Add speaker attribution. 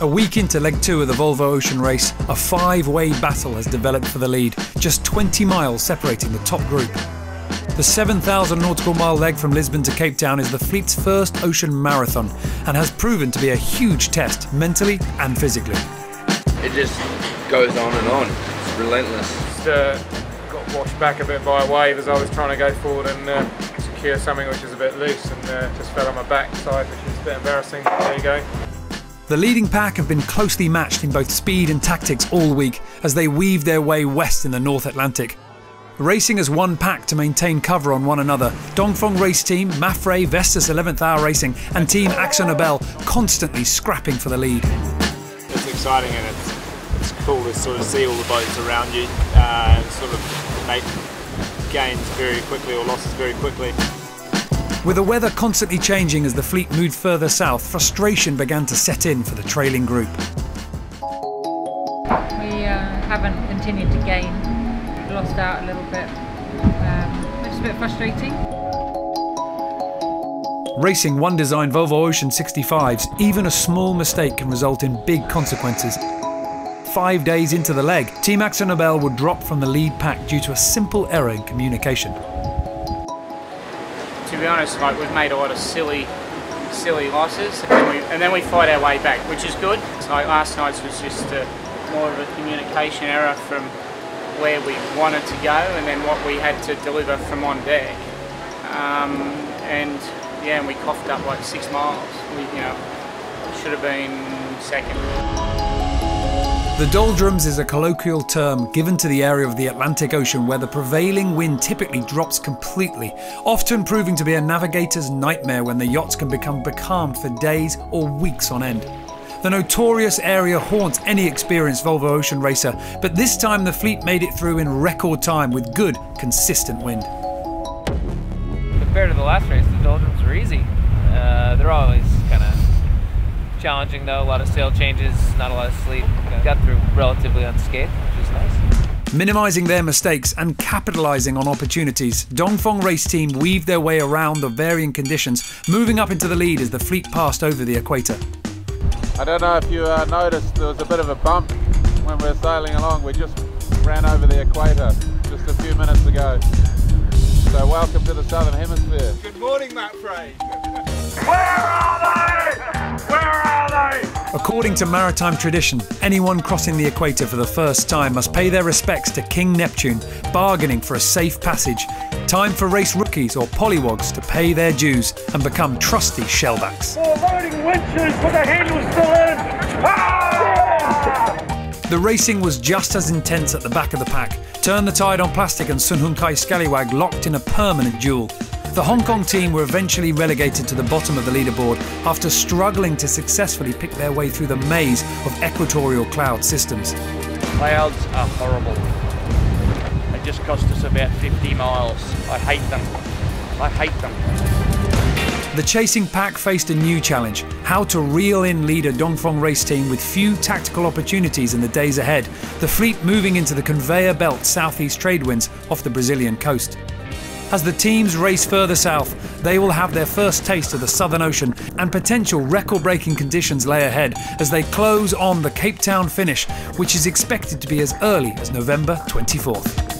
Speaker 1: A week into leg 2 of the Volvo Ocean Race, a 5-way battle has developed for the lead, just 20 miles separating the top group. The 7,000 nautical mile leg from Lisbon to Cape Town is the fleet's first ocean marathon and has proven to be a huge test, mentally and physically.
Speaker 2: It just goes on and on. It's relentless.
Speaker 3: Got washed back a bit by a wave as I was trying to go forward and secure something which is a bit loose, and just fell on my backside, which is a bit embarrassing. There you go.
Speaker 1: The leading pack have been closely matched in both speed and tactics all week as they weave their way west in the North Atlantic. Racing as one pack to maintain cover on one another, Dongfeng Race Team, Mafre, Vestas 11th Hour Racing and Team Akzo Nobel constantly scrapping for the lead.
Speaker 4: It's exciting and it's cool to sort of see all the boats around you and sort of make gains very quickly or losses very quickly.
Speaker 1: With the weather constantly changing as the fleet moved further south, frustration began to set in for the trailing group.
Speaker 5: We haven't continued to gain. We've lost out a little bit, which is a bit frustrating.
Speaker 1: Racing one-design Volvo Ocean 65s, even a small mistake can result in big consequences. 5 days into the leg, Team Akzo Nobel would drop from the lead pack due to a simple error in communication.
Speaker 6: To be honest, we've made a lot of silly losses, and then we fight our way back, which is good. So last night's was just more of a communication error from where we wanted to go, and then what we had to deliver from on deck. And we coughed up like 6 miles. We should have been second.
Speaker 1: The Doldrums is a colloquial term given to the area of the Atlantic Ocean where the prevailing wind typically drops completely, often proving to be a navigator's nightmare when the yachts can become becalmed for days or weeks on end. The notorious area haunts any experienced Volvo Ocean racer, but this time the fleet made it through in record time with good, consistent wind.
Speaker 7: Compared to the last race, the Doldrums were easy. They're always kind of challenging though, a lot of sail changes, not a lot of sleep. Got through relatively unscathed, which is nice.
Speaker 1: Minimising their mistakes and capitalising on opportunities, Dongfeng Race Team weaved their way around the varying conditions, moving up into the lead as the fleet passed over the equator.
Speaker 8: I don't know if you noticed, there was a bit of a bump when we were sailing along. We just ran over the equator just a few minutes ago. So welcome to the Southern Hemisphere.
Speaker 3: Good morning, Matt Frey.
Speaker 9: Where are they? Where are they?
Speaker 1: According to maritime tradition, anyone crossing the equator for the first time must pay their respects to King Neptune, bargaining for a safe passage. Time for race rookies or Pollywogs to pay their dues and become trusty shellbacks.
Speaker 9: More loading winches with the handles still in. Ah!
Speaker 1: The racing was just as intense at the back of the pack. Turn the Tide on Plastic and Sun Hun Kai Scallywag locked in a permanent duel. The Hong Kong team were eventually relegated to the bottom of the leaderboard after struggling to successfully pick their way through the maze of equatorial cloud systems.
Speaker 10: Clouds are horrible. They just cost us about 50 miles. I hate them. I hate them.
Speaker 1: The chasing pack faced a new challenge: how to reel in leader Dongfeng Race Team with few tactical opportunities in the days ahead, the fleet moving into the conveyor belt southeast trade winds off the Brazilian coast. As the teams race further south, they will have their first taste of the Southern Ocean, and potential record-breaking conditions lay ahead as they close on the Cape Town finish, which is expected to be as early as November 24th.